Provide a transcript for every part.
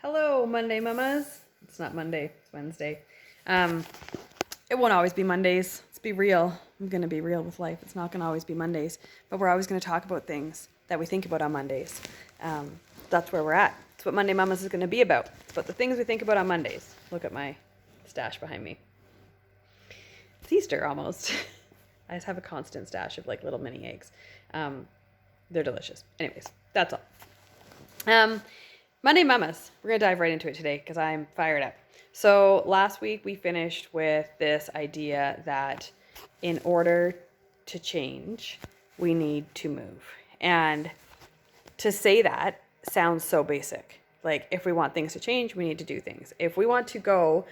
Hello, Monday mamas. It's not Monday, it's Wednesday. Um, it won't always be Mondays. Let's be real. I'm going to be real with life. It's not going to always be Mondays, but we're always going to talk about things that we think about on Mondays. That's where we're at. It's what Monday Mamas is going to be about. It's about the things we think about on Mondays. Look at my stash behind me. It's Easter almost. I just have a constant stash of like little mini eggs. They're delicious. Anyways, that's all. Monday Mamas. We're going to dive right into it today because I'm fired up. So last week we finished with this idea that in order to change, we need to move. And to say that sounds so basic. Like if we want things to change, we need to do things. If we want to go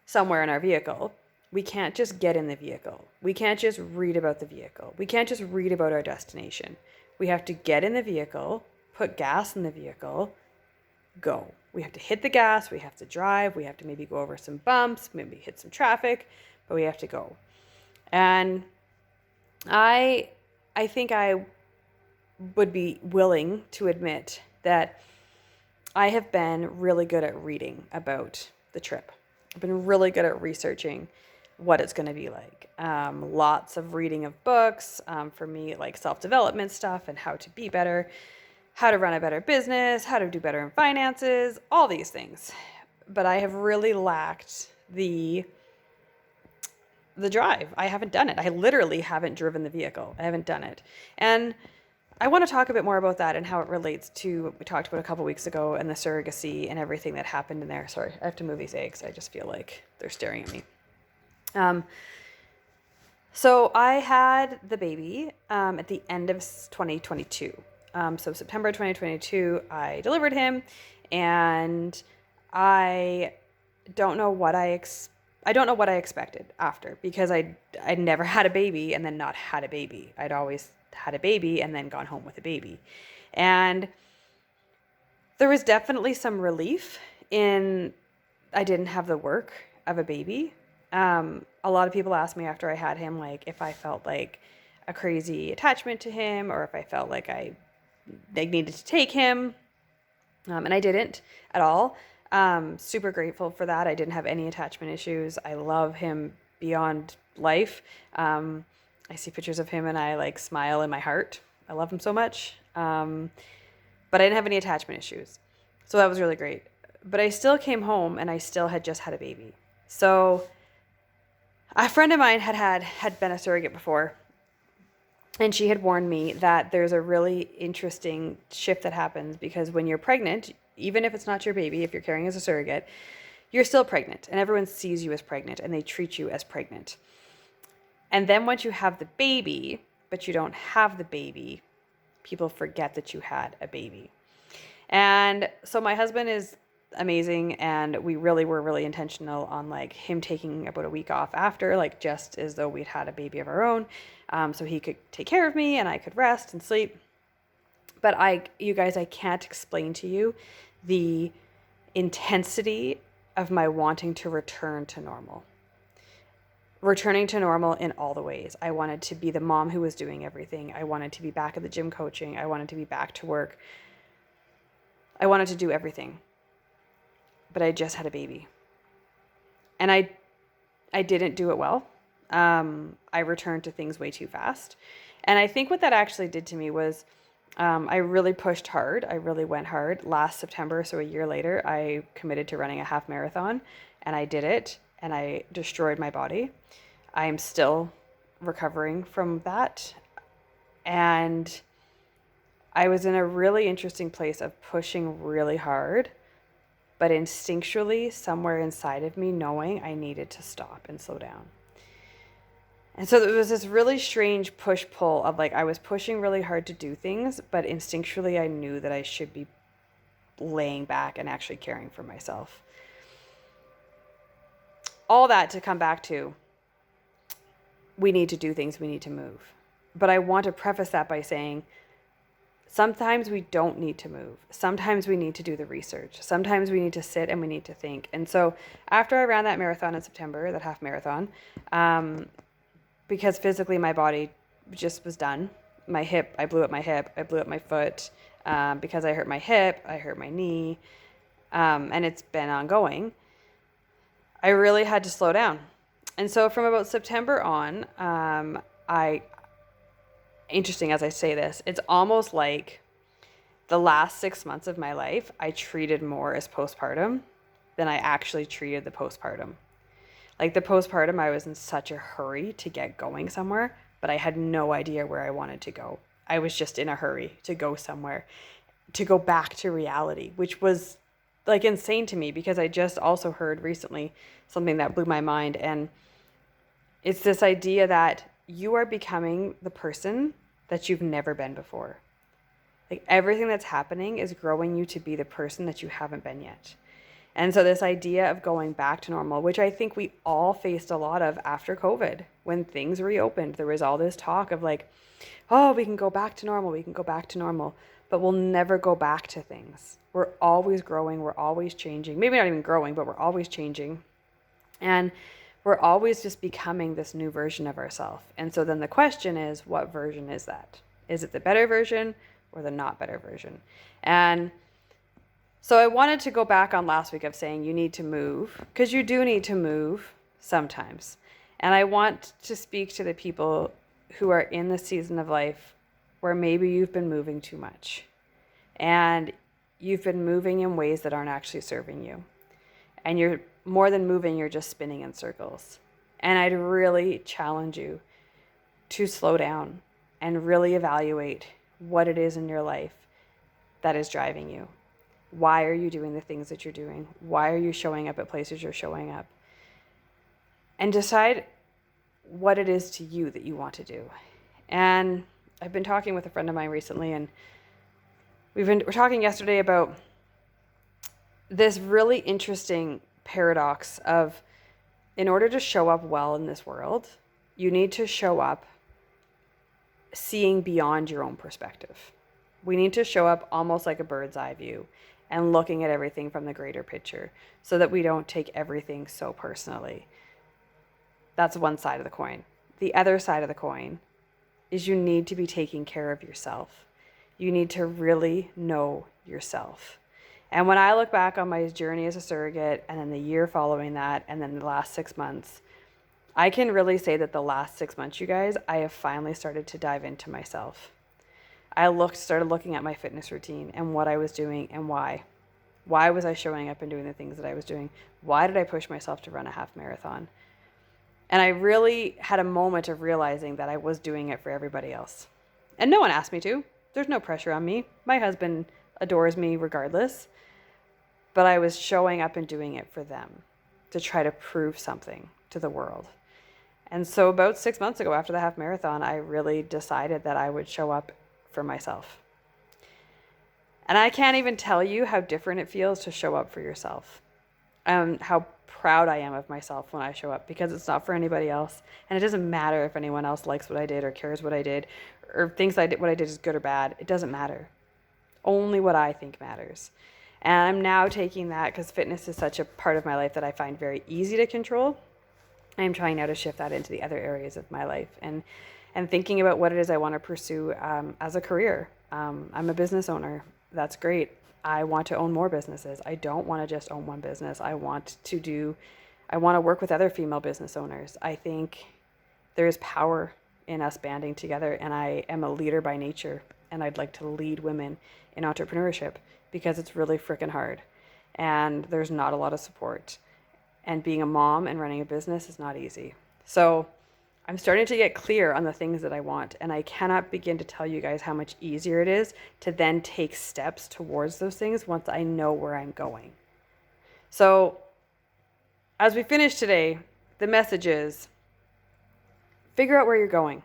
somewhere in our vehicle, we can't just get in the vehicle. We can't just read about the vehicle. We can't just read about our destination. We have to get in the vehicle, put gas in the vehicle, go. We have to hit the gas, we have to drive, we have to maybe go over some bumps, maybe hit some traffic, but we have to go. And I think I would be willing to admit that I have been really good at reading about the trip. I've been really good at researching what it's going to be like. Lots of reading of books, for me, like self-development stuff and how to be better, how to run a better business, how to do better in finances, all these things. But I have really lacked the drive. I haven't done it. I literally haven't driven the vehicle. I haven't done it. And I want to talk a bit more about that and how it relates to what we talked about a couple weeks ago and the surrogacy and everything that happened in there. Sorry, I have to move these eggs. I just feel like they're staring at me. So I had the baby at the end of 2022. So September 2022, I delivered him, and I don't know what I don't know what I expected after, because I'd never had a baby and then not had a baby. I'd always had a baby and then gone home with a baby. And there was definitely some relief in I didn't have the work of a baby. A lot of people asked me after I had him, like, if I felt like a crazy attachment to him or if I felt like I needed to take him. And I didn't at all. Super grateful for that. I didn't have any attachment issues. I love him beyond life. I see pictures of him and I like smile in my heart. I love him so much. But I didn't have any attachment issues. So that was really great. But I still came home and I still had just had a baby. So a friend of mine had been a surrogate before. And she had warned me that there's a really interesting shift that happens because when you're pregnant, even if it's not your baby, if you're carrying as a surrogate, you're still pregnant and everyone sees you as pregnant and they treat you as pregnant. And then once you have the baby, but you don't have the baby, people forget that you had a baby. And so my husband is amazing, and we really were really intentional on like him taking about a week off after, like just as though we'd had a baby of our own, so he could take care of me and I could rest and sleep. But you guys, I can't explain to you the intensity of my wanting to return to normal. Returning to normal in all the ways. I wanted to be the mom who was doing everything. I wanted to be back at the gym coaching. I wanted to be back to work. I wanted to do everything. But I just had a baby. And I didn't do it well. I returned to things way too fast. And I think what that actually did to me was I really pushed hard. I really went hard. Last September, so a year later, I committed to running a half marathon, and I did it, and I destroyed my body. I am still recovering from that. And I was in a really interesting place of pushing really hard, but instinctually, somewhere inside of me, knowing I needed to stop and slow down. And so there was this really strange push-pull of like, I was pushing really hard to do things, but instinctually I knew that I should be laying back and actually caring for myself. All that to come back to, we need to do things, we need to move. But I want to preface that by saying, sometimes we don't need to move. Sometimes we need to do the research. Sometimes we need to sit and we need to think. And so after I ran that marathon in September, that half marathon, because physically my body just was done. My hip, I blew up my hip, I blew up my foot. Because I hurt my hip, I hurt my knee. and it's been ongoing, I really had to slow down. And so from about September on, interesting as I say this, it's almost like the last 6 months of my life, I treated more as postpartum than I actually treated the postpartum. Like the postpartum, I was in such a hurry to get going somewhere, but I had no idea where I wanted to go. I was just in a hurry to go somewhere, to go back to reality, which was like insane to me because I just also heard recently something that blew my mind. And it's this idea that you are becoming the person that you've never been before. Like everything that's happening is growing you to be the person that you haven't been yet. And so this idea of going back to normal, which I think we all faced a lot of after COVID, when things reopened, there was all this talk of like, oh, we can go back to normal, we can go back to normal, but we'll never go back to things. We're always growing, we're always changing. Maybe not even growing, but we're always changing. And we're always just becoming this new version of ourselves. And so then the question is, what version is that? Is it the better version or the not better version? And so I wanted to go back on last week of saying you need to move, because you do need to move sometimes. And I want to speak to the people who are in the season of life where maybe you've been moving too much and you've been moving in ways that aren't actually serving you. And you're more than moving, you're just spinning in circles. And I'd really challenge you to slow down and really evaluate what it is in your life that is driving you. Why are you doing the things that you're doing? Why are you showing up at places you're showing up? And decide what it is to you that you want to do. And I've been talking with a friend of mine recently, and we're talking yesterday about this really interesting paradox of, in order to show up well in this world, you need to show up seeing beyond your own perspective. We need to show up almost like a bird's eye view and looking at everything from the greater picture so that we don't take everything so personally. That's one side of the coin. The other side of the coin is you need to be taking care of yourself. You need to really know yourself. And when I look back on my journey as a surrogate and then the year following that and then the last 6 months, I can really say that the last 6 months, you guys, I have finally started to dive into myself. I started looking at my fitness routine and what I was doing and why. Why was I showing up and doing the things that I was doing? Why did I push myself to run a half marathon? And I really had a moment of realizing that I was doing it for everybody else. And no one asked me to. There's no pressure on me. My husband adores me regardless. But I was showing up and doing it for them to try to prove something to the world. And so about 6 months ago after the half marathon, I really decided that I would show up for myself. And I can't even tell you how different it feels to show up for yourself. How proud I am of myself when I show up, because it's not for anybody else. And it doesn't matter if anyone else likes what I did or cares what I did or thinks what I did is good or bad. It doesn't matter. Only what I think matters. And I'm now taking that, because fitness is such a part of my life that I find very easy to control. I'm trying now to shift that into the other areas of my life and thinking about what it is I want to pursue as a career. I'm a business owner. That's great. I want to own more businesses. I don't want to just own one business. I want to work with other female business owners. I think there is power in us banding together, and I am a leader by nature, and I'd like to lead women in entrepreneurship because it's really freaking hard and there's not a lot of support. And being a mom and running a business is not easy. So I'm starting to get clear on the things that I want, and I cannot begin to tell you guys how much easier it is to then take steps towards those things once I know where I'm going. So as we finish today, the message is figure out where you're going.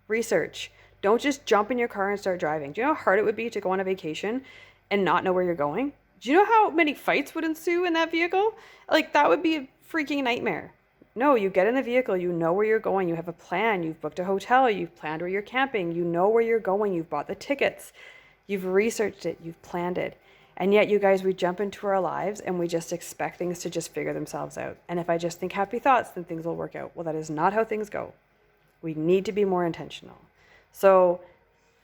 Research. Don't just jump in your car and start driving. Do you know how hard it would be to go on a vacation and not know where you're going? Do you know how many fights would ensue in that vehicle? Like, that would be a freaking nightmare. No, you get in the vehicle, you know where you're going, you have a plan, you've booked a hotel, you've planned where you're camping, you know where you're going, you've bought the tickets, you've researched it, you've planned it. And yet, you guys, we jump into our lives and we just expect things to just figure themselves out. And if I just think happy thoughts, then things will work out. Well, that is not how things go. We need to be more intentional. So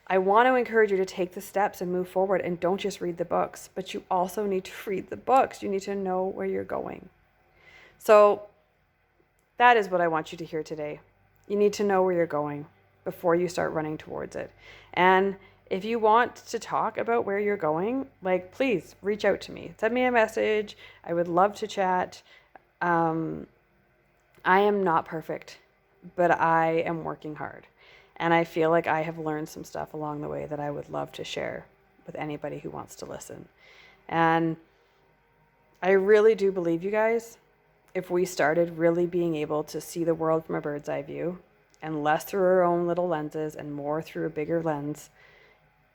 I want to encourage you to take the steps and move forward, and don't just read the books, but you also need to read the books. You need to know where you're going. So that is what I want you to hear today. You need to know where you're going before you start running towards it. And if you want to talk about where you're going, like, please reach out to me. Send me a message. I would love to chat. I am not perfect, but I am working hard. And I feel like I have learned some stuff along the way that I would love to share with anybody who wants to listen. And I really do believe, you guys, if we started really being able to see the world from a bird's eye view and less through our own little lenses and more through a bigger lens,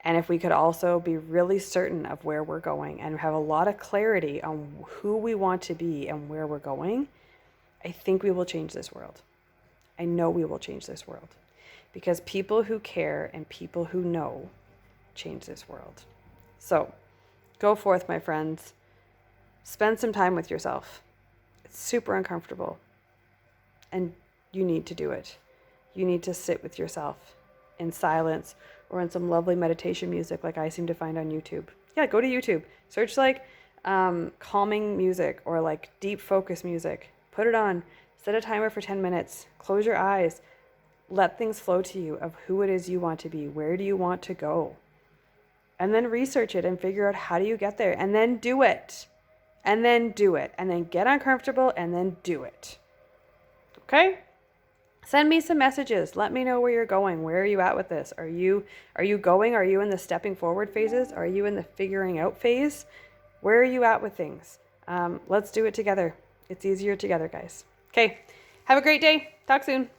and if we could also be really certain of where we're going and have a lot of clarity on who we want to be and where we're going, I think we will change this world. I know we will change this world. Because people who care and people who know change this world. So, go forth, my friends. Spend some time with yourself. It's super uncomfortable. And you need to do it. You need to sit with yourself in silence or in some lovely meditation music like I seem to find on YouTube. Yeah, go to YouTube. Search like calming music or like deep focus music. Put it on. Set a timer for 10 minutes. Close your eyes. Let things flow to you of who it is you want to be. Where do you want to go? And then research it and figure out how do you get there. And then do it. And then do it. And then get uncomfortable and then do it. Okay? Send me some messages. Let me know where you're going. Where are you at with this? Are you going? Are you in the stepping forward phases? Are you in the figuring out phase? Where are you at with things? Let's do it together. It's easier together, guys. Okay. Have a great day. Talk soon.